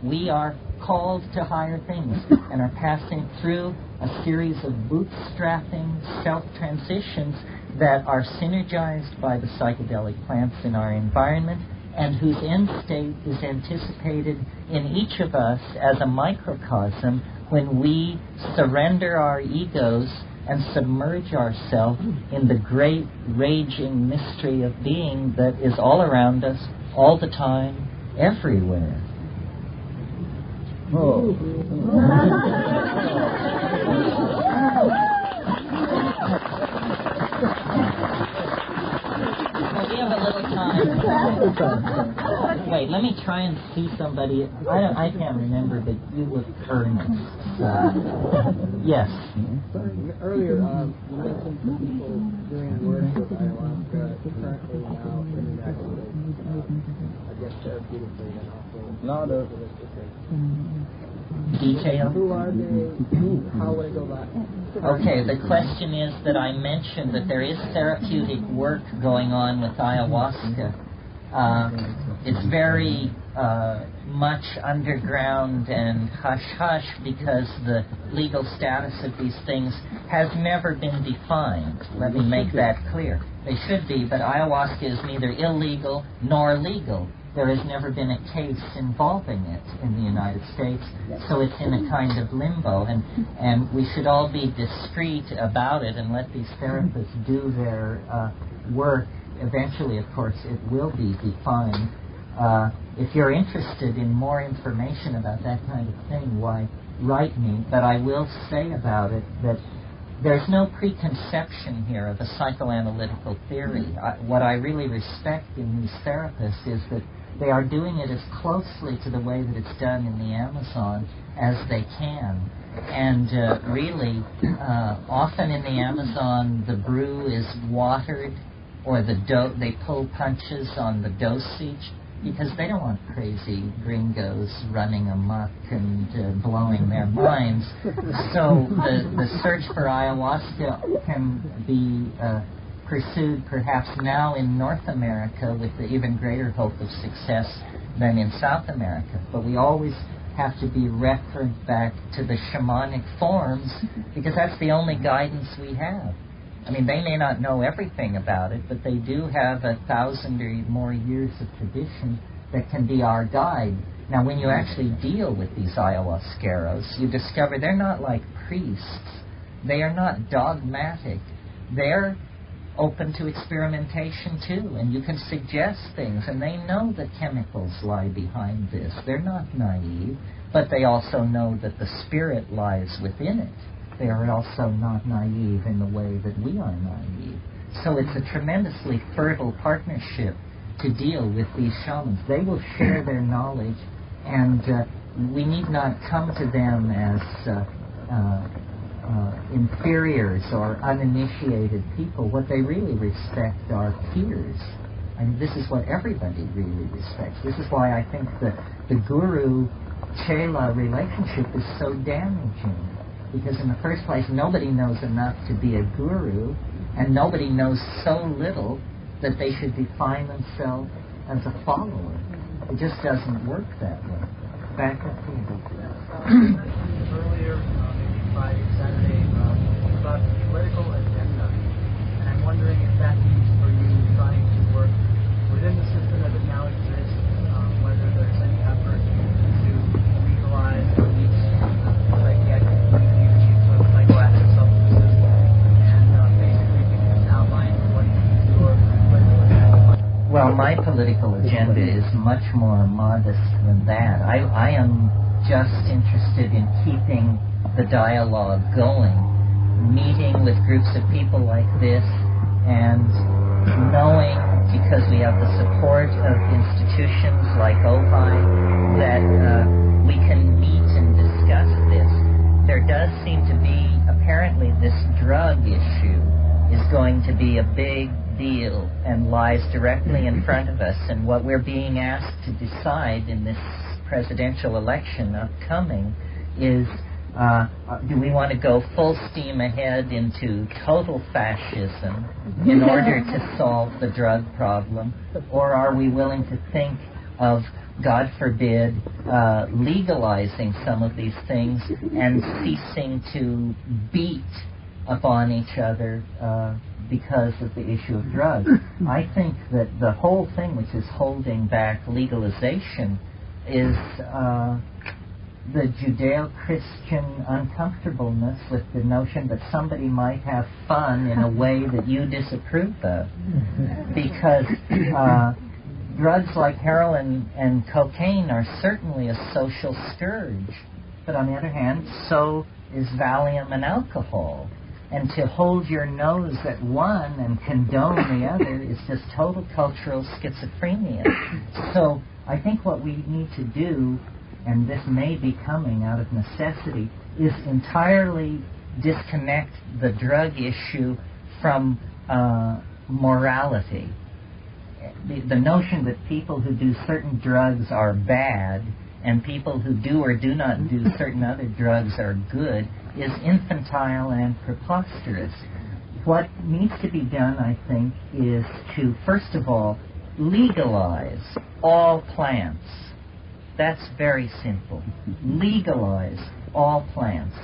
We are called to higher things and are passing through a series of bootstrapping self-transitions that are synergized by the psychedelic plants in our environment and whose end state is anticipated in each of us as a microcosm when we surrender our egos and submerge ourselves in the great raging mystery of being that is all around us, all the time, everywhere. Oh. Well, we have a little time. Wait, let me try and see somebody. I can't remember, but you look earnest. Yes. Earlier, you mentioned some people doing work with ayahuasca currently now in the United States, I guess therapeutically and also detail. Who are they? How would it go about? Okay, the question is that I mentioned that there is therapeutic work going on with ayahuasca. It's very much underground and hush-hush because the legal status of these things has never been defined. Let me make that clear. They should be, but ayahuasca is neither illegal nor legal. There has never been a case involving it in the United States, so it's in a kind of limbo, and we should all be discreet about it and let these therapists do their work. Eventually, of course, it will be defined. If you're interested in more information about that kind of thing, why, write me. But I will say about it that there's no preconception here of a psychoanalytical theory. What I really respect in these therapists is that they are doing it as closely to the way that it's done in the Amazon as they can. And really, often in the Amazon, the brew is watered, or they pull punches on the dosage, because they don't want crazy gringos running amok and blowing their minds. So the search for ayahuasca can be pursued perhaps now in North America with the even greater hope of success than in South America. But we always have to be referred back to the shamanic forms, because that's the only guidance we have. I mean, they may not know everything about it, but they do have 1,000 or more years of tradition that can be our guide. Now, when you actually deal with these ayahuasqueros, you discover they're not like priests. They are not dogmatic. They're open to experimentation, too, and you can suggest things, and they know the chemicals lie behind this. They're not naive, but they also know that the spirit lies within it. They are also not naive in the way that we are naive. So it's a tremendously fertile partnership to deal with these shamans. They will share their knowledge, and we need not come to them as inferiors or uninitiated people. What they really respect are peers. I mean, this is what everybody really respects. This is why I think the guru-chela relationship is so damaging. Because in the first place, nobody knows enough to be a guru, and nobody knows so little that they should define themselves as a follower. It just doesn't work that way. Back up to you. Earlier, maybe Friday, Saturday, about the political agenda, and I'm wondering if that means for you trying to work within the system as it now exists, whether there's any effort to legalize or reach psychiatric communities with psychoactive substances, and basically if you can just outline what your political agenda. Well, my political agenda is much more modest than that. I am just interested in keeping the dialogue going, meeting with groups of people like this, and knowing, because we have the support of institutions like OHI, that we can meet and discuss this. There does seem to be, apparently, this drug issue is going to be a big deal and lies directly in front of us. And what we're being asked to decide in this presidential election upcoming is, do we want to go full steam ahead into total fascism in order to solve the drug problem, or are we willing to think of, God forbid, legalizing some of these things and ceasing to beat upon each other because of the issue of drugs. I think that the whole thing which is holding back legalization is the Judeo-Christian uncomfortableness with the notion that somebody might have fun in a way that you disapprove of. Because drugs like heroin and cocaine are certainly a social scourge. But on the other hand, so is Valium and alcohol. And to hold your nose at one and condone the other is just total cultural schizophrenia. So I think what we need to do, and this may be coming out of necessity, is entirely disconnect the drug issue from morality. The notion that people who do certain drugs are bad and people who do or do not do certain other drugs are good is infantile and preposterous. What needs to be done, I think, is to, first of all, legalize all plants. That's very simple. Legalize all plants.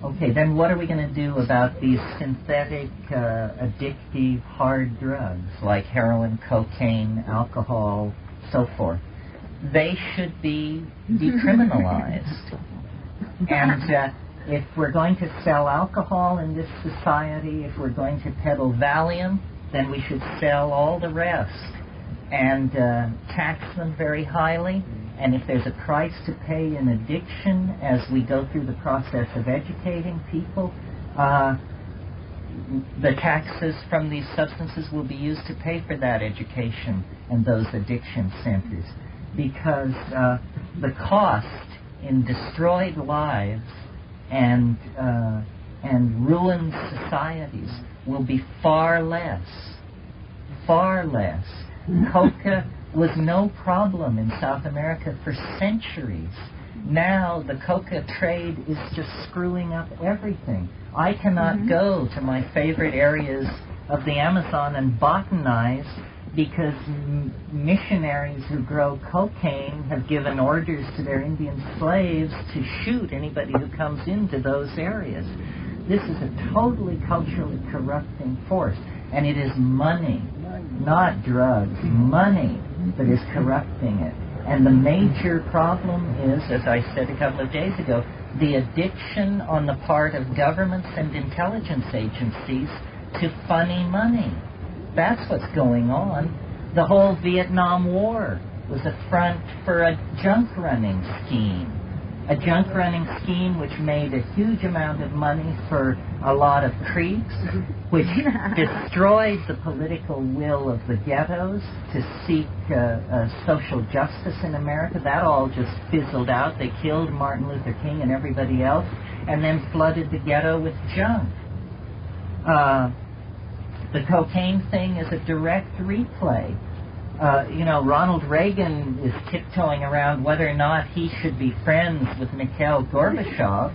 Okay, then what are we going to do about these synthetic, addictive, hard drugs like heroin, cocaine, alcohol, so forth? They should be decriminalized. And if we're going to sell alcohol in this society, if we're going to peddle Valium, then we should sell all the rest and tax them very highly. And if there's a price to pay in addiction as we go through the process of educating people, the taxes from these substances will be used to pay for that education and those addiction centers. Because the cost in destroyed lives and ruined societies will be far less. Far less. Coca was no problem in South America for centuries. Now the coca trade is just screwing up everything. I cannot go to my favorite areas of the Amazon and botanize because missionaries who grow cocaine have given orders to their Indian slaves to shoot anybody who comes into those areas. This is a totally culturally corrupting force, and it is money, not drugs, money that is corrupting it. And the major problem is, as I said a couple of days ago, the addiction on the part of governments and intelligence agencies to funny money. That's what's going on. The whole Vietnam War was a front for a junk running scheme. A junk running scheme which made a huge amount of money for a lot of creeps, which destroyed the political will of the ghettos to seek social justice in America. That all just fizzled out. They killed Martin Luther King and everybody else, and then flooded the ghetto with junk. The cocaine thing is a direct replay. Ronald Reagan is tiptoeing around whether or not he should be friends with Mikhail Gorbachev,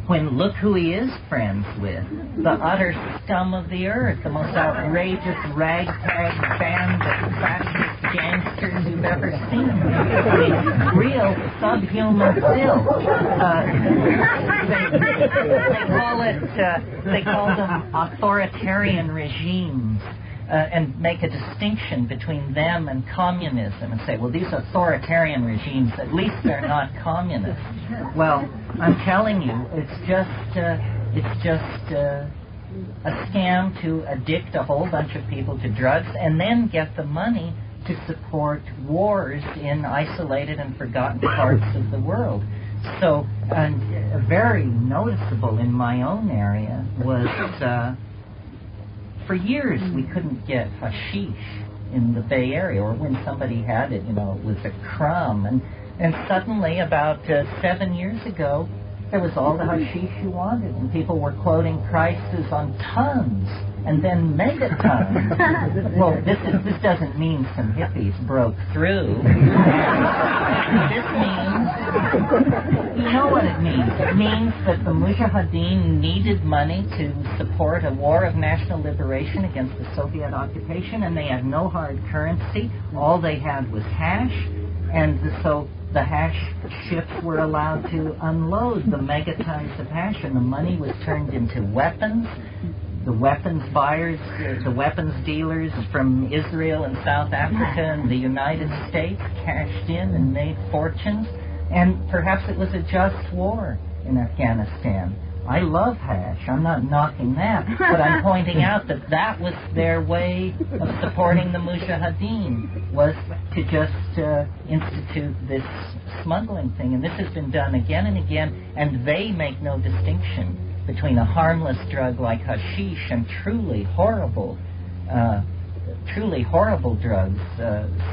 when look who he is friends with. The utter scum of the earth, the most outrageous ragtag band of fascist gangsters you've ever seen. I mean, real subhuman filth. They call them authoritarian regimes. And make a distinction between them and communism and say, well, these authoritarian regimes, at least they're not communist. Well, I'm telling you, it's just a scam to addict a whole bunch of people to drugs and then get the money to support wars in isolated and forgotten parts of the world. So, and very noticeable in my own area was for years we couldn't get hashish in the Bay Area, or when somebody had it, it was a crumb. And suddenly, about 7 years ago, there was all the hashish you wanted, and people were quoting prices on tons and then megatons. Well, this doesn't mean some hippies broke through. This means, you know what it means. It means that the Mujahideen needed money to support a war of national liberation against the Soviet occupation, and they had no hard currency. All they had was hash. And so the hash ships were allowed to unload the megatons of hash, and the money was turned into weapons. The weapons buyers, the weapons dealers from Israel and South Africa and the United States cashed in and made fortunes. And perhaps it was a just war in Afghanistan. I love hash. I'm not knocking that, but I'm pointing out that that was their way of supporting the Mujahideen, was to just institute this smuggling thing. And this has been done again and again, and they make no distinction between a harmless drug like hashish and truly horrible drugs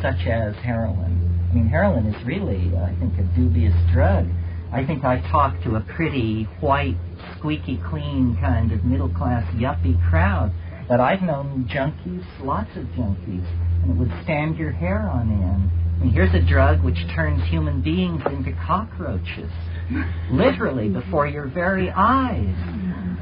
such as heroin. I mean, heroin is really, I think, a dubious drug. I think I talked to a pretty white, squeaky clean kind of middle-class yuppie crowd, but I've known junkies, lots of junkies, and it would stand your hair on end. I mean, here's a drug which turns human beings into cockroaches, literally before your very eyes.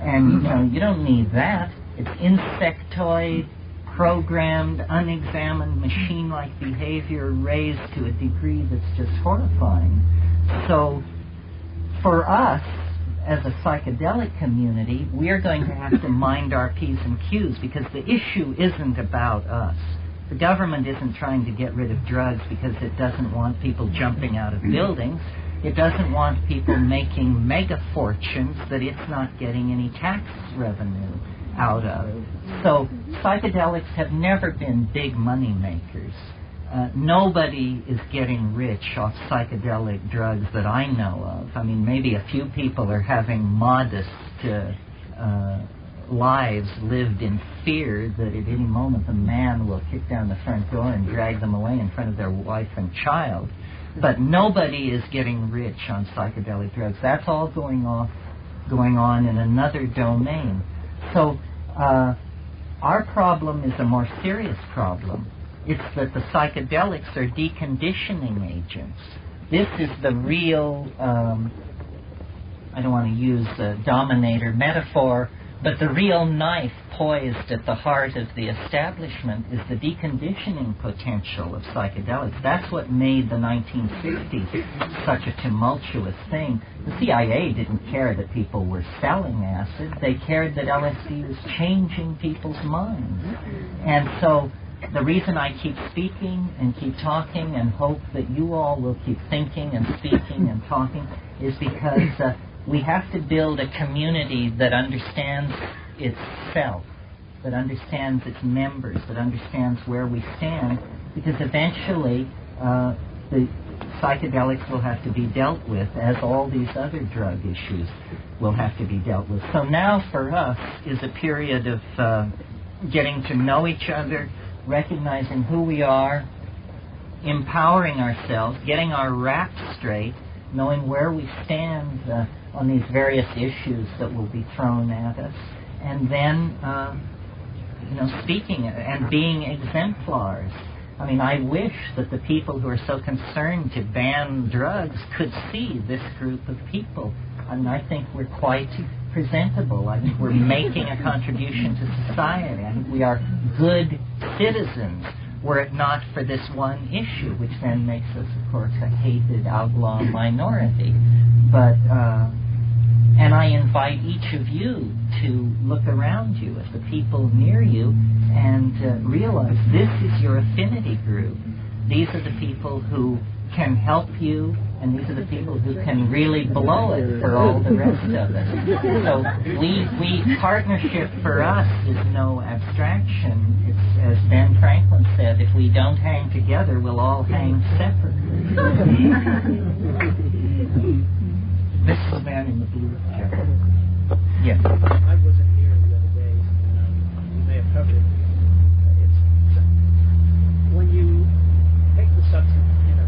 And, you don't need that. It's insectoid, programmed, unexamined, machine-like behavior raised to a degree that's just horrifying. So, for us, as a psychedelic community, we're going to have to mind our P's and Q's, because the issue isn't about us. The government isn't trying to get rid of drugs because it doesn't want people jumping out of buildings. It doesn't want people making mega fortunes that it's not getting any tax revenue out of. So psychedelics have never been big money makers. Nobody is getting rich off psychedelic drugs that I know of. I mean, maybe a few people are having modest lives lived in fear that at any moment the man will kick down the front door and drag them away in front of their wife and child. But nobody is getting rich on psychedelic drugs. That's all going on in another domain. So our problem is a more serious problem. It's that the psychedelics are deconditioning agents. This is the real, I don't want to use a dominator metaphor, but the real knife poised at the heart of the establishment is the deconditioning potential of psychedelics. That's what made the 1960s such a tumultuous thing. The CIA didn't care that people were selling acid. They cared that LSD was changing people's minds. And so the reason I keep speaking and keep talking and hope that you all will keep thinking and speaking and talking is because we have to build a community that understands itself, that understands its members, that understands where we stand, because eventually the psychedelics will have to be dealt with, as all these other drug issues will have to be dealt with. So now for us is a period of getting to know each other, recognizing who we are, empowering ourselves, getting our raps straight, knowing where we stand on these various issues that will be thrown at us, and then, speaking and being exemplars. I mean, I wish that the people who are so concerned to ban drugs could see this group of people. I mean, I think we're quite presentable. I think we're making a contribution to society. I think we are good citizens, were it not for this one issue, which then makes us, of course, a hated outlaw minority. But, and I invite each of you to look around you at the people near you and realize this is your affinity group. These are the people who can help you, and these are the people who can really blow it for all the rest of us. So partnership for us is no abstraction. It's, as Ben Franklin said, if we don't hang together, we'll all hang separately. This is the man in the blue jacket. Yes. I wasn't here the other day, and you may have covered it. It's when you take the substance in a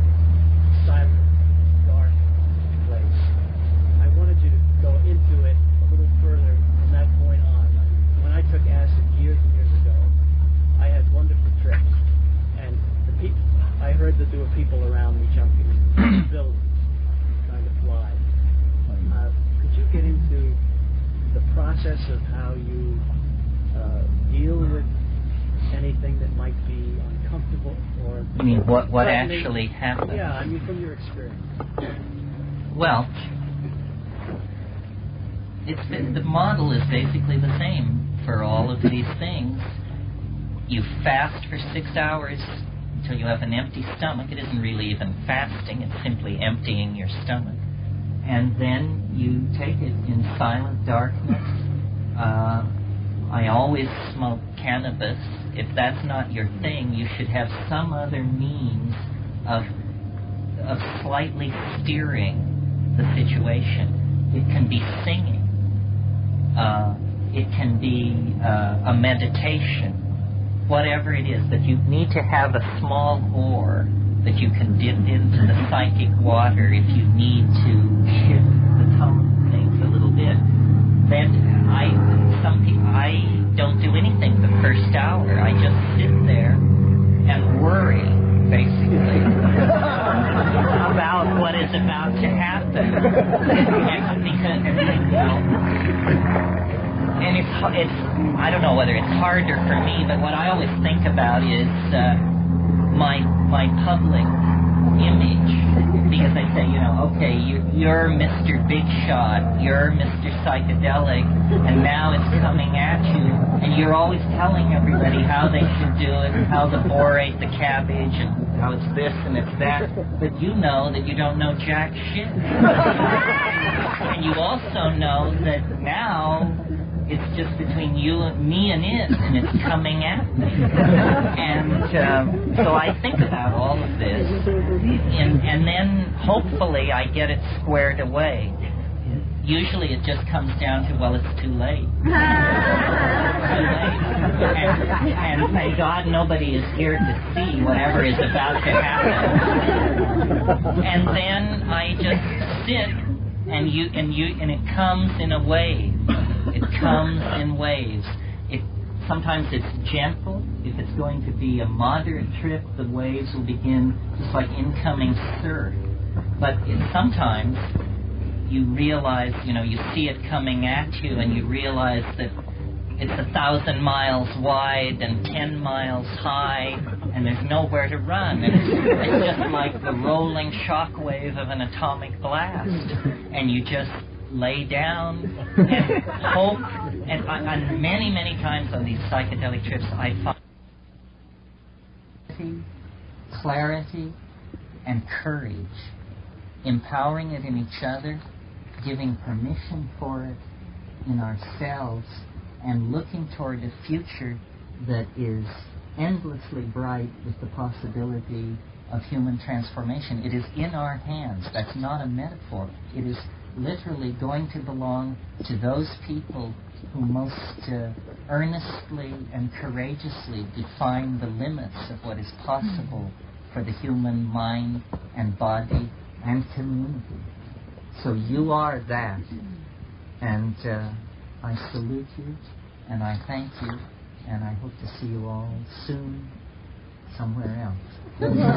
silent, dark place. I wanted you to go into it a little further from that point on. When I took acid years and years ago, I had wonderful trips, and I heard that there were people around me jumping in buildings, trying to fly. Could you get into the process of how you deal with I mean, what actually happened? Yeah, I mean, from your experience. Well, the model is basically the same for all of these things. You fast for 6 hours until you have an empty stomach. It isn't really even fasting, it's simply emptying your stomach. And then you take it in silent darkness. I always smoke cannabis. If that's not your thing, you should have some other means of slightly steering the situation. It can be singing. It can be a meditation. Whatever it is, that you need to have a small oar that you can dip into the psychic water if you need to shift the tone of things a little bit. Then I don't do anything the first hour. I just sit there and worry, basically, about what is about to happen. And it's I don't know whether it's harder for me, but what I always think about is my public image, because I say, okay, you're Mr. Big Shot, you're Mr. Psychedelic, and now it's coming at you, and you're always telling everybody how they should do it, and how the boar ate the cabbage, and how it's this and it's that, but you know that you don't know jack shit. And you also know that now it's just between me and it, and it's coming at me. And so I think about all of this, and then hopefully I get it squared away. Usually it just comes down to, well, it's too late. Too late. And thank God nobody is here to see whatever is about to happen. And then I just sit, and it comes in a wave. It comes in waves. Sometimes it's gentle. If it's going to be a moderate trip, the waves will begin just like incoming surf. But sometimes you realize, you see it coming at you, and you realize that it's 1,000 miles wide and 10 miles high, and there's nowhere to run. And it's just like the rolling shock wave of an atomic blast. And you just lay down and hope. And many, many times on these psychedelic trips, I find clarity and courage, empowering it in each other, giving permission for it in ourselves, and looking toward a future that is endlessly bright with the possibility of human transformation. It is in our hands. That's not a metaphor. It is literally going to belong to those people who most earnestly and courageously define the limits of what is possible for the human mind and body and community. So you are that, and I salute you, and I thank you, and I hope to see you all soon somewhere else. Good luck.